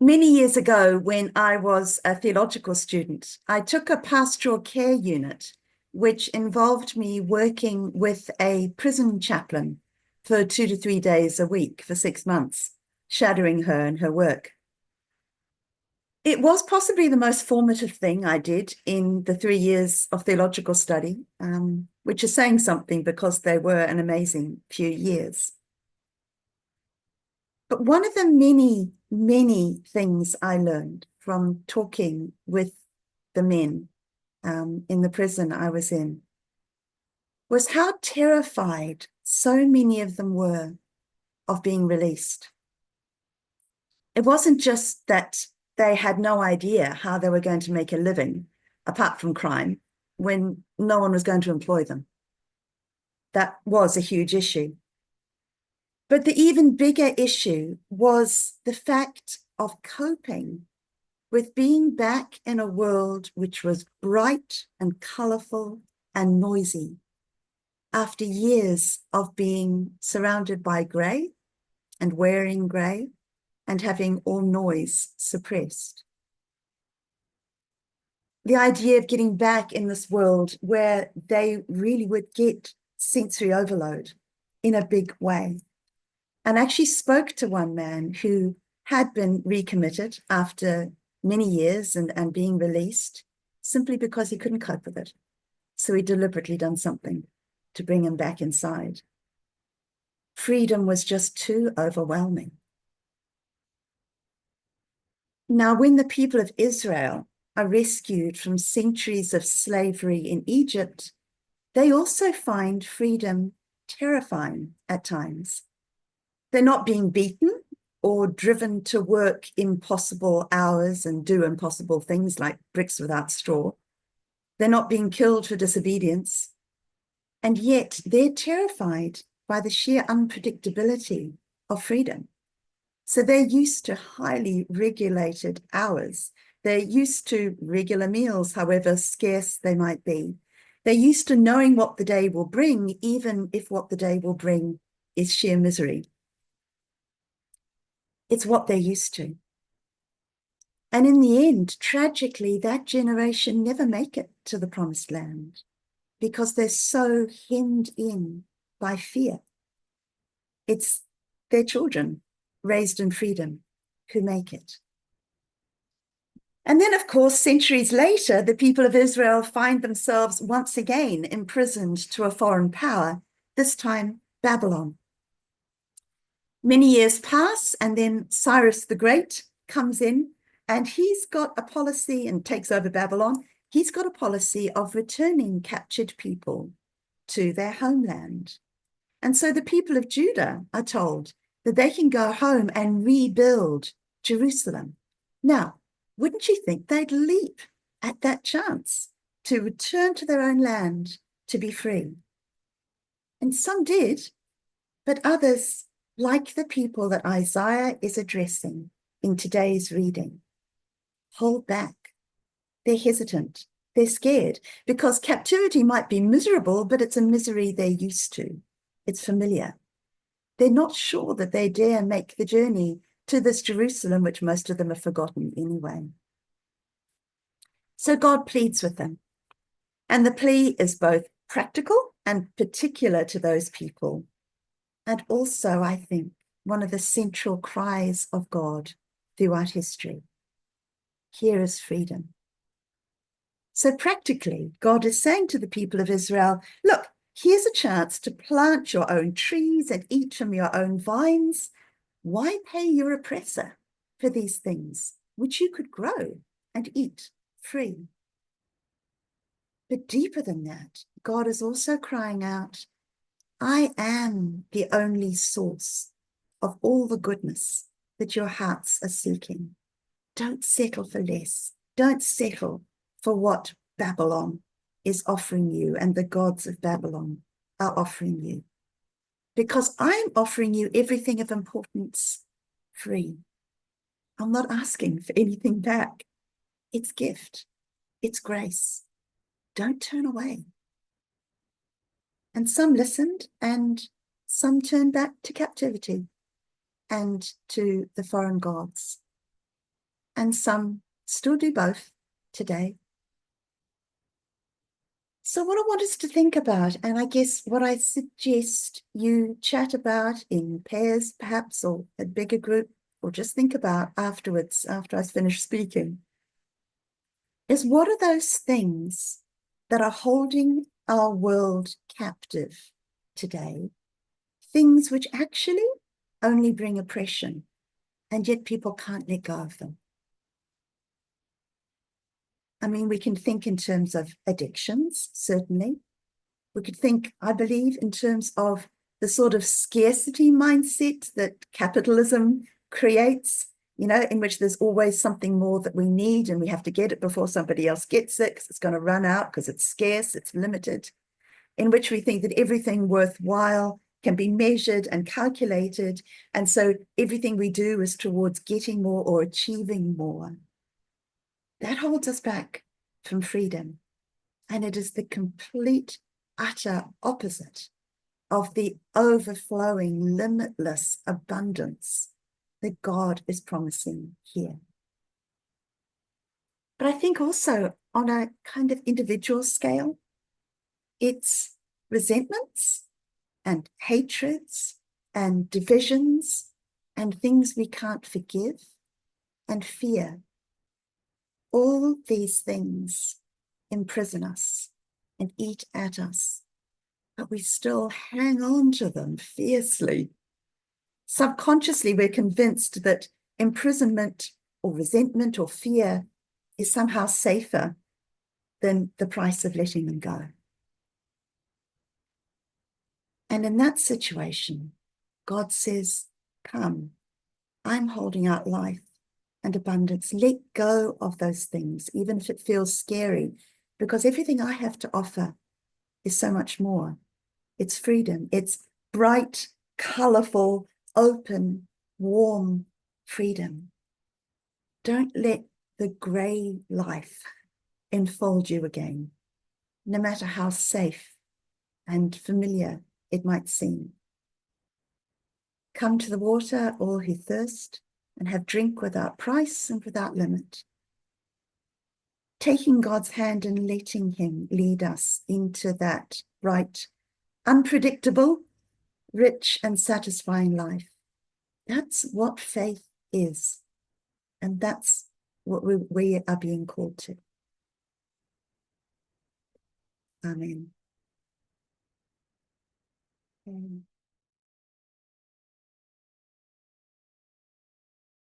Many years ago, when I was a theological student, I took a pastoral care unit, which involved me working with a prison chaplain for 2 to 3 days a week for 6 months, shadowing her in her work. It was possibly the most formative thing I did in the 3 years of theological study, which is saying something because they were an amazing few years. But one of the many, many things I learned from talking with the men in the prison I was in was how terrified so many of them were of being released. It wasn't just that they had no idea how they were going to make a living apart from crime when no one was going to employ them. That was a huge issue. But the even bigger issue was the fact of coping with being back in a world which was bright and colorful and noisy after years of being surrounded by gray and wearing gray and having all noise suppressed. The idea of getting back in this world where they really would get sensory overload in a big way. And actually spoke to one man who had been recommitted after many years and being released simply because he couldn't cope with it. So he deliberately done something to bring him back inside. Freedom was just too overwhelming. Now, when the people of Israel are rescued from centuries of slavery in Egypt, they also find freedom terrifying at times. They're not being beaten or driven to work impossible hours and do impossible things like bricks without straw. They're not being killed for disobedience. And yet they're terrified by the sheer unpredictability of freedom. So they're used to highly regulated hours. They're used to regular meals, however scarce they might be. They're used to knowing what the day will bring, even if what the day will bring is sheer misery. It's what they're used to. And in the end, tragically, that generation never make it to the promised land because they're so hemmed in by fear. It's their children raised in freedom who make it. And then, of course, centuries later, the people of Israel find themselves once again imprisoned to a foreign power, this time Babylon. Many years pass, and then Cyrus the Great comes in, and he's got a policy and takes over Babylon. He's got a policy of returning captured people to their homeland. And so the people of Judah are told that they can go home and rebuild Jerusalem. Now, wouldn't you think they'd leap at that chance to return to their own land to be free? And some did, but others, like the people that Isaiah is addressing in today's reading, hold back. They're hesitant. They're scared because captivity might be miserable, but it's a misery they're used to. It's familiar. They're not sure that they dare make the journey to this Jerusalem, which most of them have forgotten anyway. So God pleads with them. And the plea is both practical and particular to those people. And also, I think, one of the central cries of God throughout history. Here is freedom. So practically, God is saying to the people of Israel, look, here's a chance to plant your own trees and eat from your own vines. Why pay your oppressor for these things, which you could grow and eat free? But deeper than that, God is also crying out, I am the only source of all the goodness that your hearts are seeking. Don't settle for less. Don't settle for what Babylon is offering you and the gods of Babylon are offering you. Because I'm offering you everything of importance free. I'm not asking for anything back. It's gift. It's grace. Don't turn away. And some listened and some turned back to captivity and to the foreign gods. and some still do both today. So what I want us to think about, and I guess what I suggest you chat about in pairs perhaps, or a bigger group, or just think about afterwards, after I finish speaking, is what are those things that are holding our world captive today? Things which actually only bring oppression, and yet people can't let go of them. I mean, we can think in terms of addictions, certainly. We could think, I believe, in terms of the sort of scarcity mindset that capitalism creates, you know, in which there's always something more that we need and we have to get it before somebody else gets it because it's going to run out because it's scarce, it's limited, in which we think that everything worthwhile can be measured and calculated. And so everything we do is towards getting more or achieving more. That holds us back from freedom. And it is the complete, utter opposite of the overflowing, limitless abundance that God is promising here. But I think also on a kind of individual scale, it's resentments and hatreds and divisions and things we can't forgive and fear. All these things imprison us and eat at us, but we still hang on to them fiercely. Subconsciously, we're convinced that imprisonment or resentment or fear is somehow safer than the price of letting them go. And in that situation, God says, come, I'm holding out life and abundance. Let go of those things, even if it feels scary, because everything I have to offer is so much more. It's freedom. It's bright, colorful, open, warm freedom. Don't let the gray life enfold you again, no matter how safe and familiar it might seem. Come to the water, all who thirst, and have drink without price and without limit. Taking God's hand and letting him lead us into that bright, unpredictable, rich and satisfying life. That's what faith is. And that's what we are being called to. Amen.